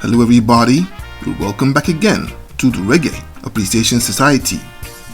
Hello everybody, welcome back again to the Reggae Appreciation Society.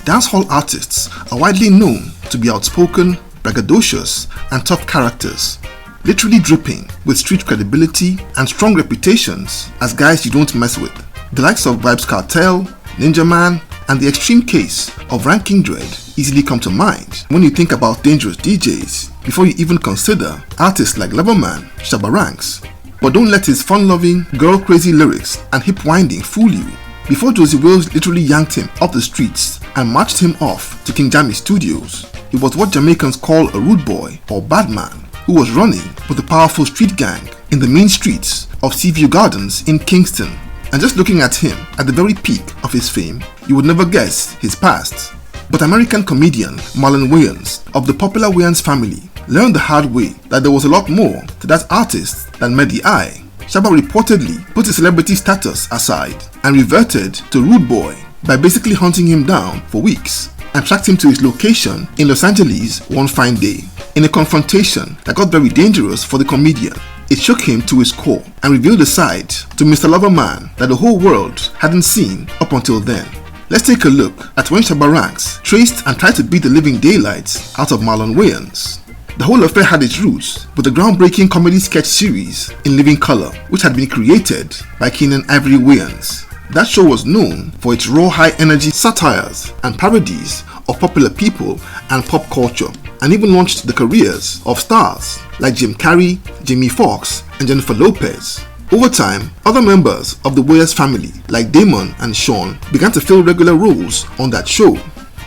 Dancehall artists are widely known to be outspoken, braggadocious and tough characters, literally dripping with street credibility and strong reputations as guys you don't mess with. The likes of Vybz Kartel, Ninja Man and the extreme case of Ranking Dread easily come to mind when you think about dangerous DJs before you even consider artists like Loverman, Shabba Ranks. But don't let his fun-loving, girl-crazy lyrics and hip-winding fool you. Before Josie Wales literally yanked him off the streets and marched him off to King Jammy's studios, he was what Jamaicans call a rude boy or bad man who was running with a powerful street gang in the main streets of Seaview Gardens in Kingston. And just looking at him at the very peak of his fame, you would never guess his past. But American comedian Marlon Wayans of the popular Wayans family learned the hard way that there was a lot more to that artist than met the eye. Shabba reportedly put his celebrity status aside and reverted to rude boy by basically hunting him down for weeks and tracked him to his location in Los Angeles one fine day. In a confrontation that got very dangerous for the comedian, it shook him to his core and revealed a side to Mr. Loverman that the whole world hadn't seen up until then. Let's take a look at when Shabba Ranks traced and tried to beat the living daylights out of Marlon Wayans. The whole affair had its roots with the groundbreaking comedy sketch series In Living Color, which had been created by Keenan Ivory Wayans. That show was known for its raw high-energy satires and parodies of popular people and pop culture, and even launched the careers of stars like Jim Carrey, Jamie Foxx, and Jennifer Lopez. Over time, other members of the Wayans family like Damon and Sean began to fill regular roles on that show.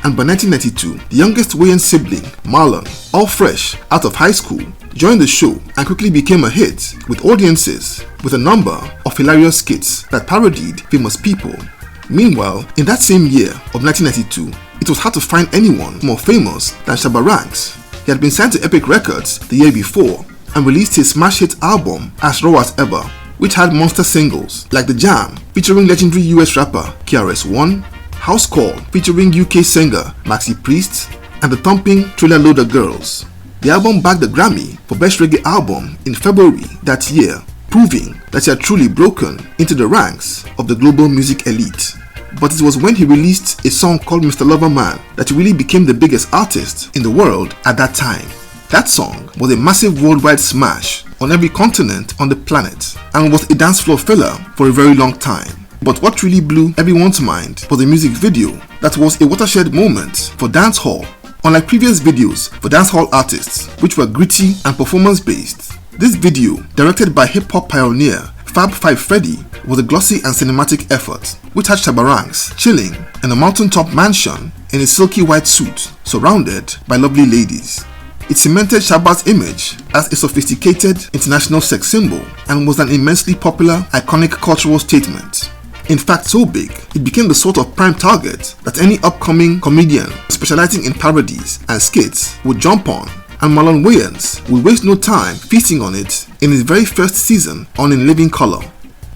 And by 1992, the youngest Wayans sibling, Marlon, all fresh out of high school, joined the show and quickly became a hit with audiences with a number of hilarious skits that parodied famous people. Meanwhile, in that same year of 1992, it was hard to find anyone more famous than Shabba Ranks. He had been signed to Epic Records the year before and released his smash hit album As Raw As Ever, which had monster singles like The Jam featuring legendary US rapper KRS-One, House Call featuring UK singer Maxi Priest, and the thumping Trailer Loader Girls. The album bagged a Grammy for Best Reggae Album in February that year, proving that he had truly broken into the ranks of the global music elite. But it was when he released a song called Mr. Loverman that he really became the biggest artist in the world at that time. That song was a massive worldwide smash on every continent on the planet and was a dance floor filler for a very long time. But what really blew everyone's mind was a music video that was a watershed moment for dancehall. Unlike previous videos for dancehall artists, which were gritty and performance-based, this video, directed by hip-hop pioneer Fab Five Freddy, was a glossy and cinematic effort, which had Shabba Ranks chilling in a mountaintop mansion in a silky white suit, surrounded by lovely ladies. It cemented Shabba's image as a sophisticated international sex symbol and was an immensely popular, iconic cultural statement. In fact, so big, it became the sort of prime target that any upcoming comedian specializing in parodies and skits would jump on, and Marlon Wayans would waste no time feasting on it in his very first season on In Living Color.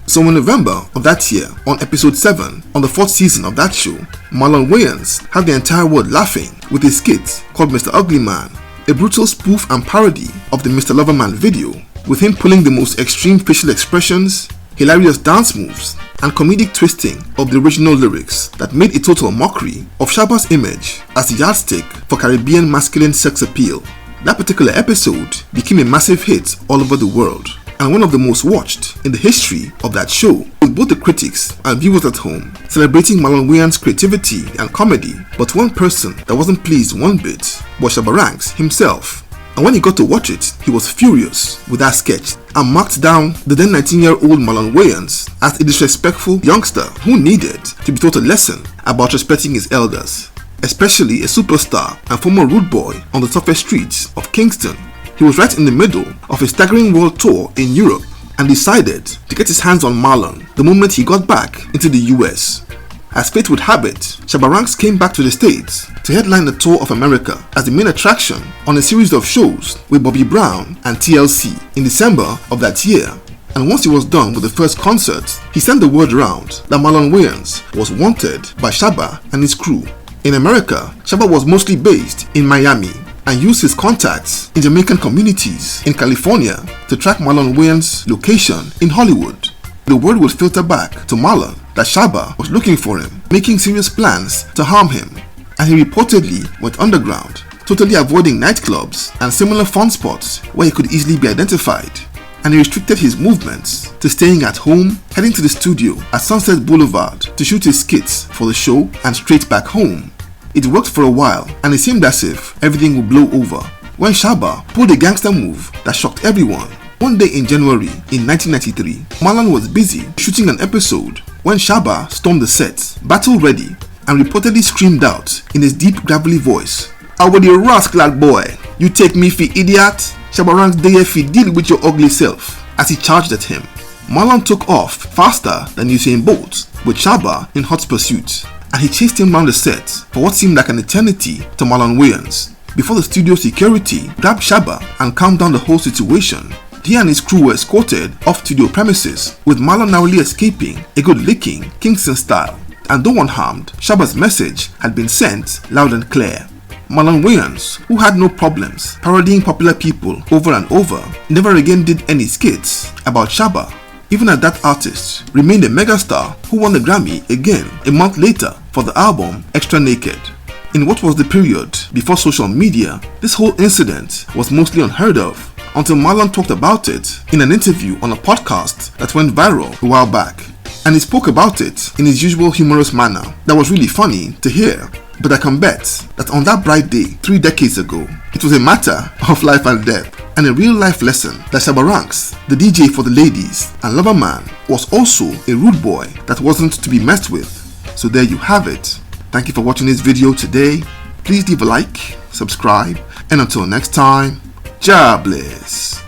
So in November of that year, on episode 7 on the 4th season of that show, Marlon Wayans had the entire world laughing with a skit called Mr. Ugly Man, a brutal spoof and parody of the Mr. Loverman video, with him pulling the most extreme facial expressions, hilarious dance moves, and comedic twisting of the original lyrics that made a total mockery of Shabba's image as the yardstick for Caribbean masculine sex appeal. That particular episode became a massive hit all over the world and one of the most watched in the history of that show, with both the critics and viewers at home celebrating Marlon Wayans' creativity and comedy. But one person that wasn't pleased one bit was Shabba Ranks himself. And when he got to watch it, he was furious with that sketch and marked down the then 19-year-old Marlon Wayans as a disrespectful youngster who needed to be taught a lesson about respecting his elders, especially a superstar and former rude boy on the toughest streets of Kingston. He was right in the middle of a staggering world tour in Europe and decided to get his hands on Marlon the moment he got back into the US. As fate would have it, Shabba Ranks came back to the States to headline the tour of America as the main attraction on a series of shows with Bobby Brown and TLC in December of that year. And once he was done with the first concert, he sent the word around that Marlon Wayans was wanted by Shabba and his crew. In America, Shabba was mostly based in Miami and used his contacts in Jamaican communities in California to track Marlon Wayans' location in Hollywood. the word would filter back to Marlon that Shabba was looking for him, making serious plans to harm him, and he reportedly went underground, totally avoiding nightclubs and similar fun spots where he could easily be identified, and he restricted his movements to staying at home, heading to the studio at Sunset Boulevard to shoot his skits for the show, and straight back home. It worked for a while, and it seemed as if everything would blow over when Shabba pulled a gangster move that shocked everyone. One day in January in 1993, Marlon was busy shooting an episode when Shabba stormed the set, battle ready, and reportedly screamed out in his deep gravelly voice, "I will the rascal boy, you take me for idiot? Shabba Ranks dey fi deal with your ugly self," as he charged at him. Marlon took off faster than Usain Bolt, with Shabba in hot pursuit, and he chased him round the set for what seemed like an eternity to Marlon Wayans, before the studio security grabbed Shabba and calmed down the whole situation. He and his crew were escorted off studio premises, with Marlon narrowly escaping a good licking Kingston style, and though unharmed, Shabba's message had been sent loud and clear. Marlon Wayans, who had no problems parodying popular people over and over, never again did any skits about Shabba, even as that artist remained a megastar who won the Grammy again a month later for the album Extra Naked. In what was the period before social media, this whole incident was mostly unheard of, until Marlon talked about it in an interview on a podcast that went viral a while back. And he spoke about it in his usual humorous manner that was really funny to hear. But I can bet that on that bright day 3 decades ago, it was a matter of life and death, and a real life lesson that Shabba Ranks, the DJ for the ladies and lover man, was also a rude boy that wasn't to be messed with. So there you have it. Thank you for watching this video today. Please leave a like, subscribe, and until next time, Jah bless.